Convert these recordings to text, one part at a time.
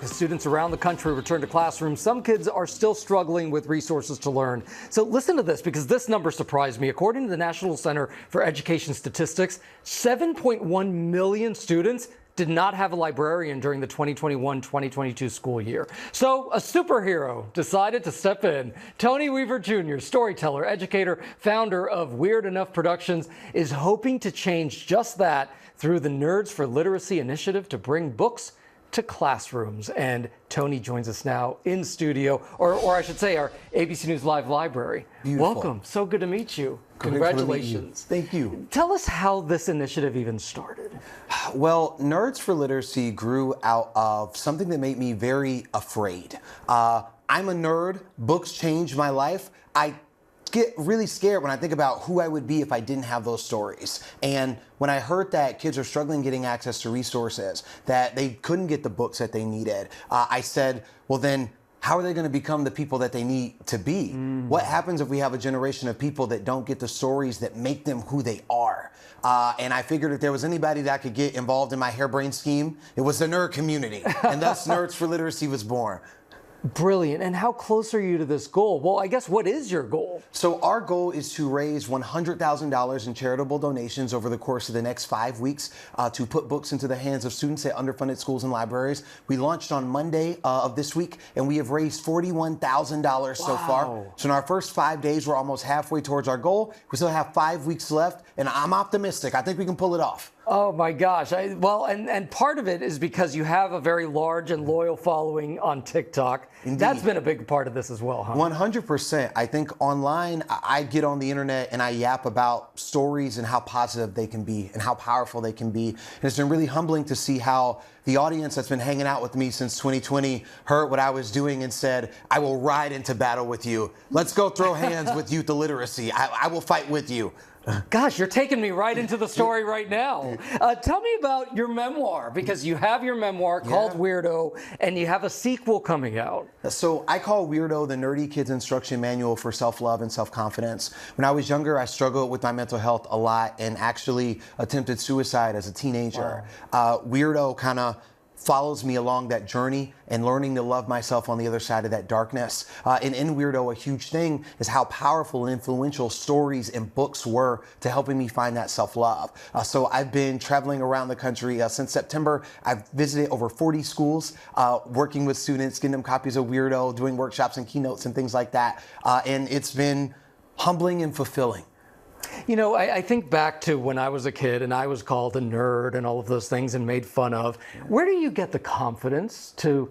As students around the country return to classrooms, some kids are still struggling with resources to learn. So listen to this, because this number surprised me. According to the National Center for Education Statistics, 7.1 million students did not have a librarian during the 2021-2022 school year. So a superhero decided to step in. Tony Weaver Jr., storyteller, educator, founder of Weird Enough Productions, is hoping to change just that through the Nerds for Literacy initiative to bring books to classrooms. And Tony joins us now in studio, or I should say our ABC News Live library. Beautiful. Welcome. So good to meet you. Great Congratulations. to meet you. Thank you. Tell us how this initiative even started. Well, Nerds for Literacy grew out of something that made me very afraid. I'm a nerd. Books changed my life. I get really scared when I think about who I would be if I didn't have those stories. And when I heard that kids are struggling getting access to resources, that they couldn't get the books that they needed, I said, well then, how are they going to become the people that they need to be? What happens if we have a generation of people that don't get the stories that make them who they are? And I figured if there was anybody that could get involved in my harebrained scheme, it was the nerd community. And thus Nerds for Literacy was born. Brilliant. And how close are you to this goal? Well, I guess, what is your goal? So our goal is to raise $100,000 in charitable donations over the course of the next 5 weeks to put books into the hands of students at underfunded schools and libraries. We launched on Monday of this week, and we have raised $41,000 so far. So in our first 5 days, we're almost halfway towards our goal. We still have 5 weeks left, and I'm optimistic. I think we can pull it off. Oh my gosh. Well, and part of it is because you have a very large and loyal following on TikTok. Indeed. That's been a big part of this as well, huh? 100%. I think online, I get on the internet and I yap about stories and how positive they can be and how powerful they can be. And it's been really humbling to see how the audience that's been hanging out with me since 2020 heard what I was doing and said, I will ride into battle with you. Let's go throw hands with youth illiteracy. I will fight with you. Gosh, you're taking me right into the story right now. Tell me about your memoir, because you have your memoir called Weirdo, and you have a sequel coming out. So I call Weirdo the Nerdy Kid's Instruction Manual for Self-Love and Self-Confidence. When I was younger, I struggled with my mental health a lot and actually attempted suicide as a teenager. Weirdo kind of follows me along that journey and learning to love myself on the other side of that darkness. And in Weirdo, a huge thing is how powerful and influential stories and books were to helping me find that self-love. So I've been traveling around the country since September. I've visited over 40 schools, working with students, getting them copies of Weirdo, doing workshops and keynotes and things like that. And it's been humbling and fulfilling. You know, I think back to when I was a kid and I was called a nerd and all of those things and made fun of. Where do you get the confidence to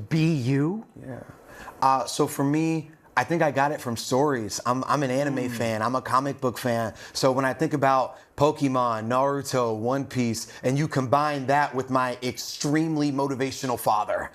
be you? Yeah. So for me, I think I got it from stories. I'm an anime fan. I'm a comic book fan. So when I think about Pokemon, Naruto, One Piece, and you combine that with my extremely motivational father,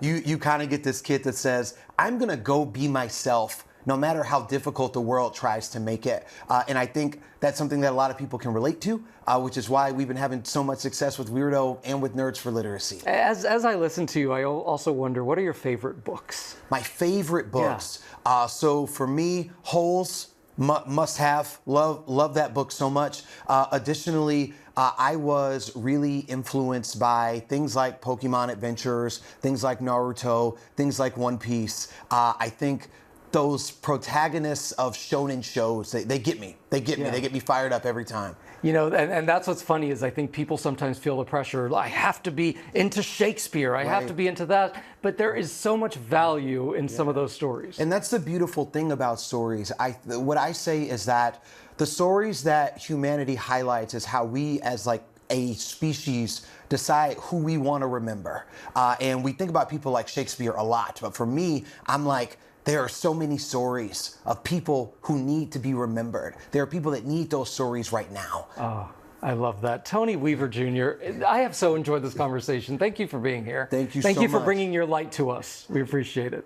you kind of get this kid that says, I'm going to go be myself no matter how difficult the world tries to make it. And I think that's something that a lot of people can relate to, which is why we've been having so much success with Weirdo and with Nerds for Literacy. As I listen to you, I also wonder, what are your favorite books? My favorite books. So for me, Holes, must have. Love that book so much. Additionally, I was really influenced by things like Pokemon Adventures, things like Naruto, things like One Piece. I think those protagonists of shonen shows, they get me. They get me. They get me fired up every time. You know, and that's what's funny is I think people sometimes feel the pressure, I have to be into Shakespeare, I have to be into that, but there is so much value in some of those stories. And that's the beautiful thing about stories. What I say is that the stories that humanity highlights is how we as like a species decide who we want to remember. And we think about people like Shakespeare a lot, but for me, I'm like, there are so many stories of people who need to be remembered. There are people that need those stories right now. Oh, I love that. Tony Weaver Jr., I have so enjoyed this conversation. Thank you for being here. Thank you so much. Thank you for bringing your light to us. We appreciate it.